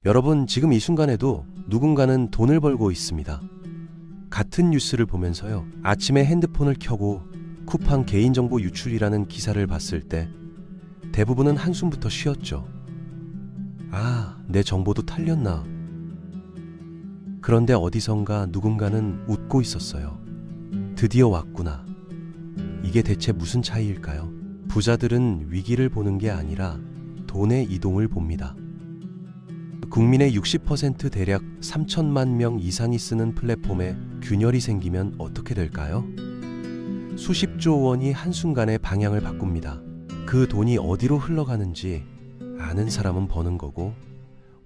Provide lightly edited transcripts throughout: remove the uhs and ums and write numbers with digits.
여러분, 지금 이 순간에도 누군가는 돈을 벌고 있습니다. 같은 뉴스를 보면서요, 아침에 핸드폰을 켜고 쿠팡 개인정보 유출이라는 기사를 봤을 때 대부분은 한숨부터 쉬었죠. 아, 내 정보도 털렸나. 그런데 어디선가 누군가는 웃고 있었어요. 드디어 왔구나. 이게 대체 무슨 차이일까요? 부자들은 위기를 보는 게 아니라 돈의 이동을 봅니다. 국민의 60% 대략 3천만 명 이상이 쓰는 플랫폼에 균열이 생기면 어떻게 될까요? 수십조 원이 한순간에 방향을 바꿉니다. 그 돈이 어디로 흘러가는지 아는 사람은 버는 거고,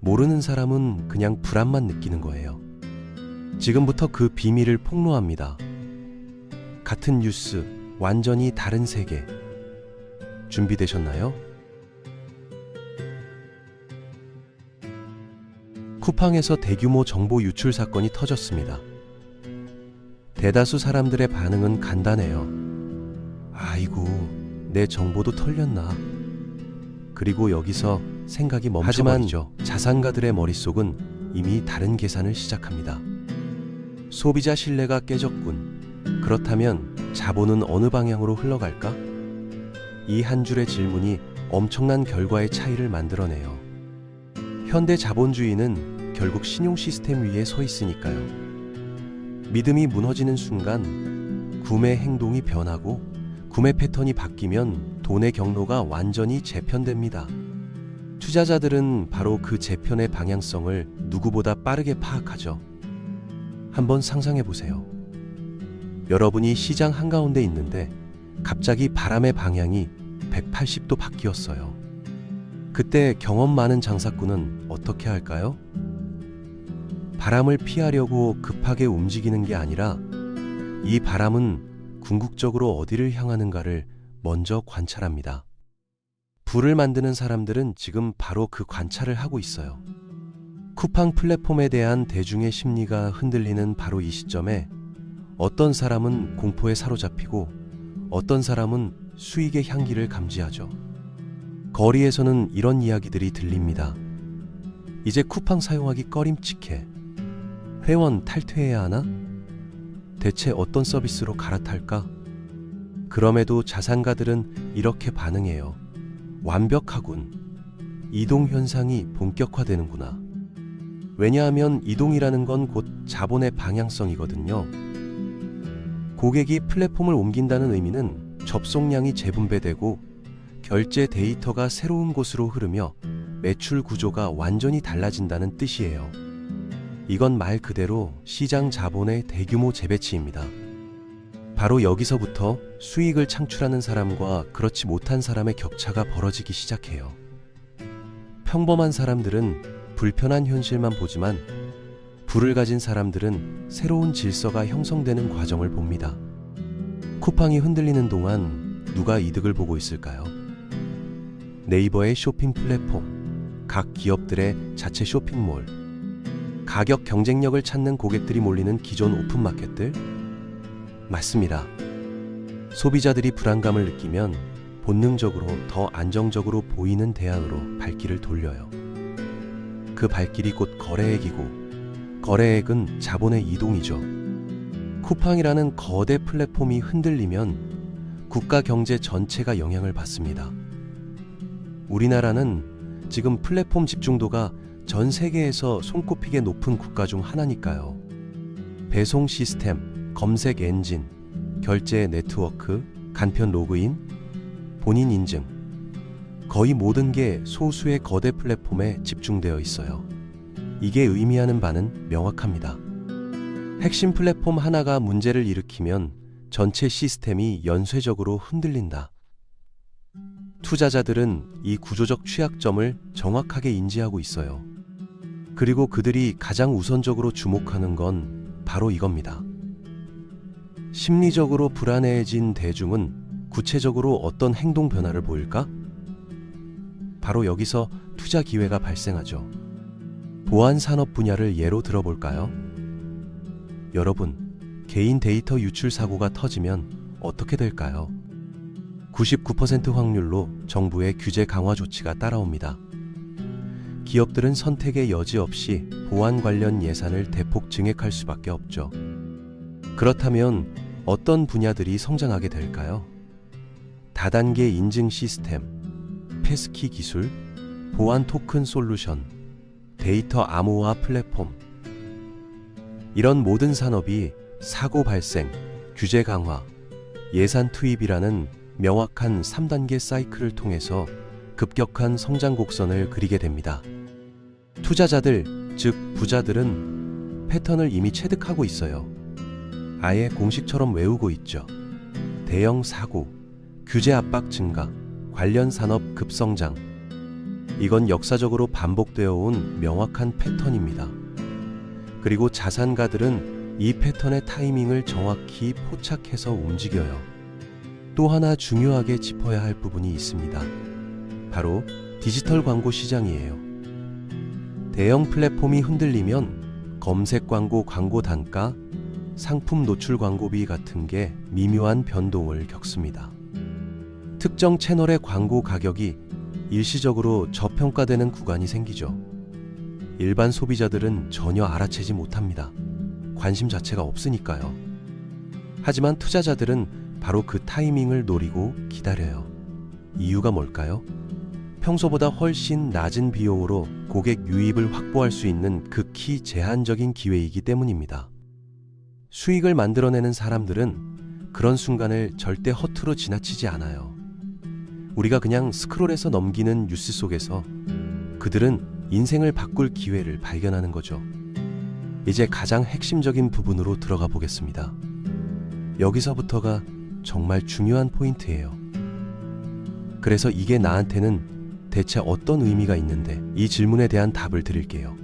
모르는 사람은 그냥 불안만 느끼는 거예요. 지금부터 그 비밀을 폭로합니다. 같은 뉴스, 완전히 다른 세계. 준비되셨나요? 쿠팡에서 대규모 정보 유출 사건이 터졌습니다. 대다수 사람들의 반응은 간단해요. 아이고, 내 정보도 털렸나. 그리고 여기서 생각이 멈춰버리죠. 하지만 자산가들의 머릿속은 이미 다른 계산을 시작합니다. 소비자 신뢰가 깨졌군. 그렇다면 자본은 어느 방향으로 흘러갈까? 이 한 줄의 질문이 엄청난 결과의 차이를 만들어내요. 현대 자본주의는 결국 신용 시스템 위에 서 있으니까요. 믿음이 무너지는 순간 구매 행동이 변하고, 구매 패턴이 바뀌면 돈의 경로가 완전히 재편됩니다. 투자자들은 바로 그 재편의 방향성을 누구보다 빠르게 파악하죠. 한번 상상해 보세요. 여러분이 시장 한가운데 있는데 갑자기 바람의 방향이 180도 바뀌었어요. 그때 경험 많은 장사꾼은 어떻게 할까요? 바람을 피하려고 급하게 움직이는 게 아니라 이 바람은 궁극적으로 어디를 향하는가를 먼저 관찰합니다. 부를 만드는 사람들은 지금 바로 그 관찰을 하고 있어요. 쿠팡 플랫폼에 대한 대중의 심리가 흔들리는 바로 이 시점에 어떤 사람은 공포에 사로잡히고 어떤 사람은 수익의 향기를 감지하죠. 거리에서는 이런 이야기들이 들립니다. 이제 쿠팡 사용하기 꺼림칙해. 회원 탈퇴해야 하나? 대체 어떤 서비스로 갈아탈까? 그럼에도 자산가들은 이렇게 반응해요. 완벽하군. 이동 현상이 본격화되는구나. 왜냐하면 이동이라는 건 곧 자본의 방향성이거든요. 고객이 플랫폼을 옮긴다는 의미는 접속량이 재분배되고 결제 데이터가 새로운 곳으로 흐르며 매출 구조가 완전히 달라진다는 뜻이에요. 이건 말 그대로 시장 자본의 대규모 재배치입니다. 바로 여기서부터 수익을 창출하는 사람과 그렇지 못한 사람의 격차가 벌어지기 시작해요. 평범한 사람들은 불편한 현실만 보지만 부를 가진 사람들은 새로운 질서가 형성되는 과정을 봅니다. 쿠팡이 흔들리는 동안 누가 이득을 보고 있을까요? 네이버의 쇼핑 플랫폼, 각 기업들의 자체 쇼핑몰, 가격 경쟁력을 찾는 고객들이 몰리는 기존 오픈마켓들? 맞습니다. 소비자들이 불안감을 느끼면 본능적으로 더 안정적으로 보이는 대안으로 발길을 돌려요. 그 발길이 곧 거래액이고, 거래액은 자본의 이동이죠. 쿠팡이라는 거대 플랫폼이 흔들리면 국가 경제 전체가 영향을 받습니다. 우리나라는 지금 플랫폼 집중도가 전 세계에서 손꼽히게 높은 국가 중 하나니까요. 배송 시스템, 검색 엔진, 결제 네트워크, 간편 로그인, 본인 인증, 거의 모든 게 소수의 거대 플랫폼에 집중되어 있어요. 이게 의미하는 바는 명확합니다. 핵심 플랫폼 하나가 문제를 일으키면 전체 시스템이 연쇄적으로 흔들린다. 투자자들은 이 구조적 취약점을 정확하게 인지하고 있어요. 그리고 그들이 가장 우선적으로 주목하는 건 바로 이겁니다. 심리적으로 불안해진 대중은 구체적으로 어떤 행동 변화를 보일까? 바로 여기서 투자 기회가 발생하죠. 보안 산업 분야를 예로 들어볼까요? 여러분, 개인 데이터 유출 사고가 터지면 어떻게 될까요? 99% 확률로 정부의 규제 강화 조치가 따라옵니다. 기업들은 선택의 여지 없이 보안 관련 예산을 대폭 증액할 수밖에 없죠. 그렇다면 어떤 분야들이 성장하게 될까요? 다단계 인증 시스템, 패스키 기술, 보안 토큰 솔루션, 데이터 암호화 플랫폼. 이런 모든 산업이 사고 발생, 규제 강화, 예산 투입이라는 명확한 3단계 사이클을 통해서 급격한 성장 곡선을 그리게 됩니다. 투자자들, 즉 부자들은 패턴을 이미 체득하고 있어요. 아예 공식처럼 외우고 있죠. 대형 사고, 규제 압박 증가, 관련 산업 급성장. 이건 역사적으로 반복되어 온 명확한 패턴입니다. 그리고 자산가들은 이 패턴의 타이밍을 정확히 포착해서 움직여요. 또 하나 중요하게 짚어야 할 부분이 있습니다. 바로 디지털 광고 시장이에요. 대형 플랫폼이 흔들리면 검색 광고 광고 단가, 상품 노출 광고비 같은 게 미묘한 변동을 겪습니다. 특정 채널의 광고 가격이 일시적으로 저평가되는 구간이 생기죠. 일반 소비자들은 전혀 알아채지 못합니다. 관심 자체가 없으니까요. 하지만 투자자들은 바로 그 타이밍을 노리고 기다려요. 이유가 뭘까요? 평소보다 훨씬 낮은 비용으로 고객 유입을 확보할 수 있는 극히 제한적인 기회이기 때문입니다. 수익을 만들어내는 사람들은 그런 순간을 절대 허투루 지나치지 않아요. 우리가 그냥 스크롤해서 넘기는 뉴스 속에서 그들은 인생을 바꿀 기회를 발견하는 거죠. 이제 가장 핵심적인 부분으로 들어가 보겠습니다. 여기서부터가 정말 중요한 포인트예요. 그래서 이게 나한테는 대체 어떤 의미가 있는데, 이 질문에 대한 답을 드릴게요.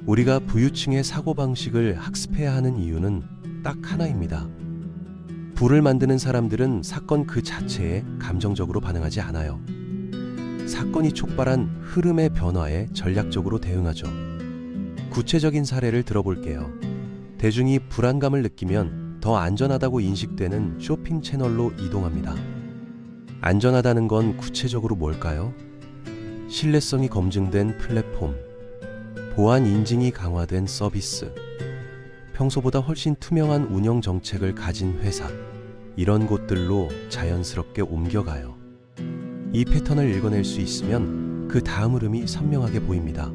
우리가 부유층의 사고방식을 학습해야 하는 이유는 딱 하나입니다. 부를 만드는 사람들은 사건 그 자체에 감정적으로 반응하지 않아요. 사건이 촉발한 흐름의 변화에 전략적으로 대응하죠. 구체적인 사례를 들어볼게요. 대중이 불안감을 느끼면 더 안전하다고 인식되는 쇼핑 채널로 이동합니다. 안전하다는 건 구체적으로 뭘까요? 신뢰성이 검증된 플랫폼, 보안 인증이 강화된 서비스, 평소보다 훨씬 투명한 운영 정책을 가진 회사, 이런 곳들로 자연스럽게 옮겨가요. 이 패턴을 읽어낼 수 있으면 그 다음 흐름이 선명하게 보입니다.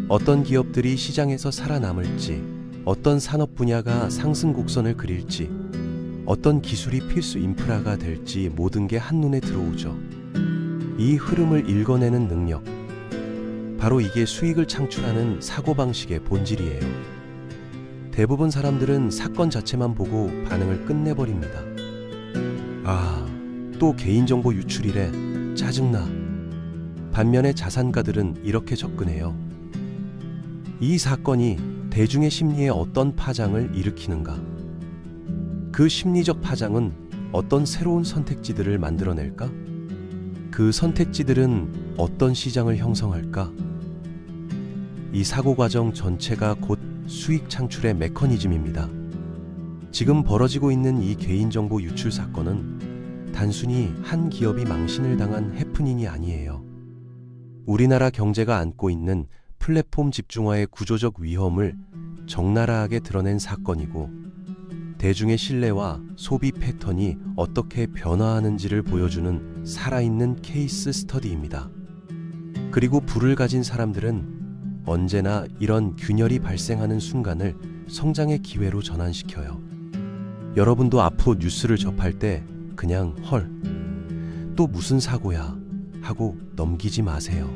어떤 기업들이 시장에서 살아남을지, 어떤 산업 분야가 상승 곡선을 그릴지, 어떤 기술이 필수 인프라가 될지 모든 게 한눈에 들어오죠. 이 흐름을 읽어내는 능력, 바로 이게 수익을 창출하는 사고방식의 본질이에요. 대부분 사람들은 사건 자체만 보고 반응을 끝내버립니다. 아, 또 개인정보 유출이래. 짜증나. 반면에 자산가들은 이렇게 접근해요. 이 사건이 대중의 심리에 어떤 파장을 일으키는가? 그 심리적 파장은 어떤 새로운 선택지들을 만들어낼까? 그 선택지들은 어떤 시장을 형성할까? 이 사고 과정 전체가 곧 수익 창출의 메커니즘입니다. 지금 벌어지고 있는 이 개인정보 유출 사건은 단순히 한 기업이 망신을 당한 해프닝이 아니에요. 우리나라 경제가 안고 있는 플랫폼 집중화의 구조적 위험을 적나라하게 드러낸 사건이고, 대중의 신뢰와 소비 패턴이 어떻게 변화하는지를 보여주는 살아있는 케이스 스터디입니다. 그리고 부를 가진 사람들은 언제나 이런 균열이 발생하는 순간을 성장의 기회로 전환시켜요. 여러분도 앞으로 뉴스를 접할 때 그냥 헐, 또 무슨 사고야 하고 넘기지 마세요.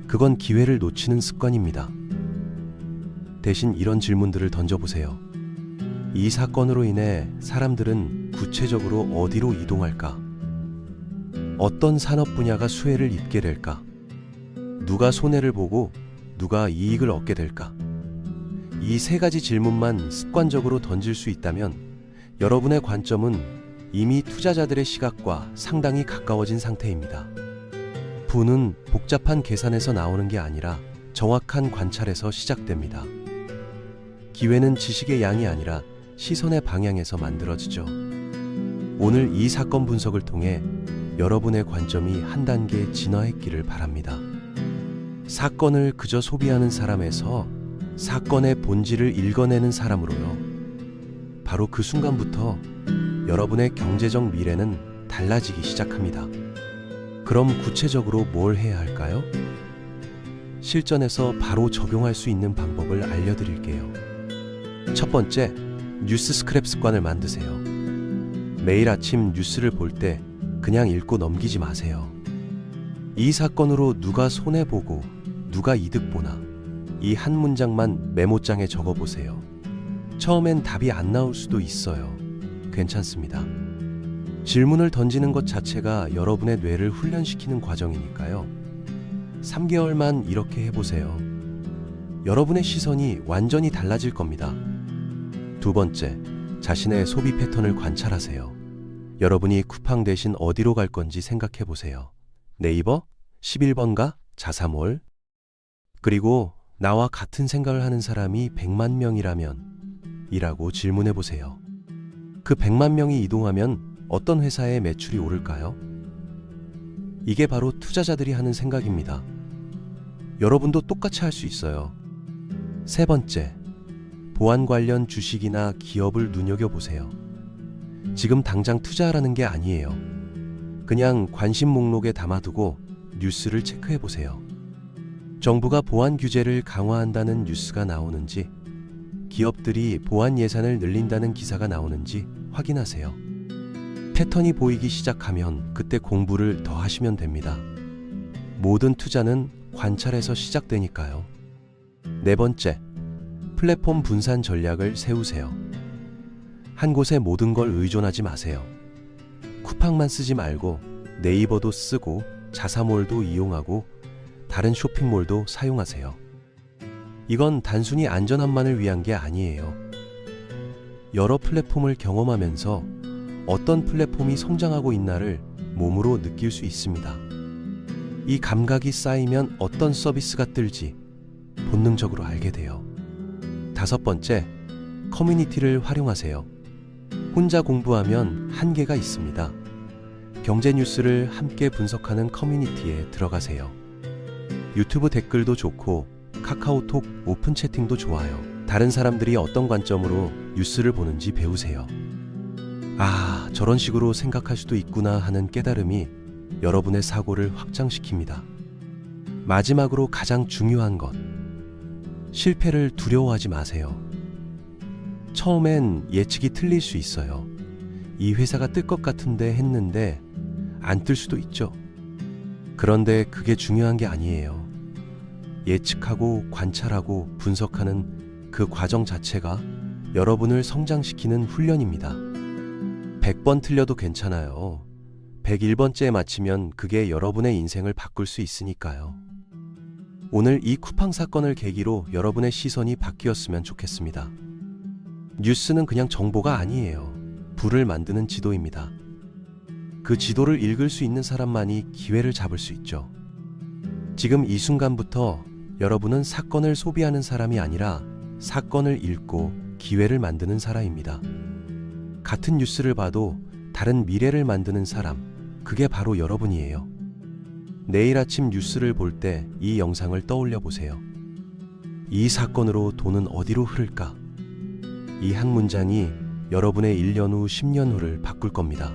그건 기회를 놓치는 습관입니다. 대신 이런 질문들을 던져보세요. 이 사건으로 인해 사람들은 구체적으로 어디로 이동할까? 어떤 산업 분야가 수혜를 입게 될까? 누가 손해를 보고 누가 이익을 얻게 될까? 이 세 가지 질문만 습관적으로 던질 수 있다면 여러분의 관점은 이미 투자자들의 시각과 상당히 가까워진 상태입니다. 부는 복잡한 계산에서 나오는 게 아니라 정확한 관찰에서 시작됩니다. 기회는 지식의 양이 아니라 시선의 방향에서 만들어지죠. 오늘 이 사건 분석을 통해 여러분의 관점이 한 단계 진화했기를 바랍니다. 사건을 그저 소비하는 사람에서 사건의 본질을 읽어내는 사람으로요. 바로 그 순간부터 여러분의 경제적 미래는 달라지기 시작합니다. 그럼 구체적으로 뭘 해야 할까요? 실전에서 바로 적용할 수 있는 방법을 알려드릴게요. 첫 번째, 뉴스 스크랩 습관을 만드세요. 매일 아침 뉴스를 볼 때 그냥 읽고 넘기지 마세요. 이 사건으로 누가 손해보고 누가 이득보나 이 한 문장만 메모장에 적어보세요. 처음엔 답이 안 나올 수도 있어요. 괜찮습니다. 질문을 던지는 것 자체가 여러분의 뇌를 훈련시키는 과정이니까요. 3개월만 이렇게 해보세요. 여러분의 시선이 완전히 달라질 겁니다. 두 번째, 자신의 소비 패턴을 관찰하세요. 여러분이 쿠팡 대신 어디로 갈 건지 생각해 보세요. 네이버? 11번가? 자사몰? 그리고 나와 같은 생각을 하는 사람이 100만 명이라면? 이라고 질문해 보세요. 그 100만 명이 이동하면 어떤 회사의 매출이 오를까요? 이게 바로 투자자들이 하는 생각입니다. 여러분도 똑같이 할 수 있어요. 세 번째, 보안 관련 주식이나 기업을 눈여겨보세요. 지금 당장 투자하라는 게 아니에요. 그냥 관심 목록에 담아두고 뉴스를 체크해보세요. 정부가 보안 규제를 강화한다는 뉴스가 나오는지, 기업들이 보안 예산을 늘린다는 기사가 나오는지 확인하세요. 패턴이 보이기 시작하면 그때 공부를 더 하시면 됩니다. 모든 투자는 관찰에서 시작되니까요. 네 번째, 플랫폼 분산 전략을 세우세요. 한 곳에 모든 걸 의존하지 마세요. 쿠팡만 쓰지 말고 네이버도 쓰고 자사몰도 이용하고 다른 쇼핑몰도 사용하세요. 이건 단순히 안전함만을 위한 게 아니에요. 여러 플랫폼을 경험하면서 어떤 플랫폼이 성장하고 있나를 몸으로 느낄 수 있습니다. 이 감각이 쌓이면 어떤 서비스가 뜰지 본능적으로 알게 돼요. 다섯 번째, 커뮤니티를 활용하세요. 혼자 공부하면 한계가 있습니다. 경제 뉴스를 함께 분석하는 커뮤니티에 들어가세요. 유튜브 댓글도 좋고 카카오톡 오픈 채팅도 좋아요. 다른 사람들이 어떤 관점으로 뉴스를 보는지 배우세요. 아, 저런 식으로 생각할 수도 있구나 하는 깨달음이 여러분의 사고를 확장시킵니다. 마지막으로 가장 중요한 것, 실패를 두려워하지 마세요. 처음엔 예측이 틀릴 수 있어요. 이 회사가 뜰 것 같은데 했는데 안 뜰 수도 있죠. 그런데 그게 중요한 게 아니에요. 예측하고 관찰하고 분석하는 그 과정 자체가 여러분을 성장시키는 훈련입니다. 100번 틀려도 괜찮아요. 101번째에 맞히면 그게 여러분의 인생을 바꿀 수 있으니까요. 오늘 이 쿠팡 사건을 계기로 여러분의 시선이 바뀌었으면 좋겠습니다. 뉴스는 그냥 정보가 아니에요. 불을 만드는 지도입니다. 그 지도를 읽을 수 있는 사람만이 기회를 잡을 수 있죠. 지금 이 순간부터 여러분은 사건을 소비하는 사람이 아니라 사건을 읽고 기회를 만드는 사람입니다. 같은 뉴스를 봐도 다른 미래를 만드는 사람, 그게 바로 여러분이에요. 내일 아침 뉴스를 볼 때 이 영상을 떠올려 보세요. 이 사건으로 돈은 어디로 흐를까? 이 한 문장이 여러분의 1년 후, 10년 후를 바꿀 겁니다.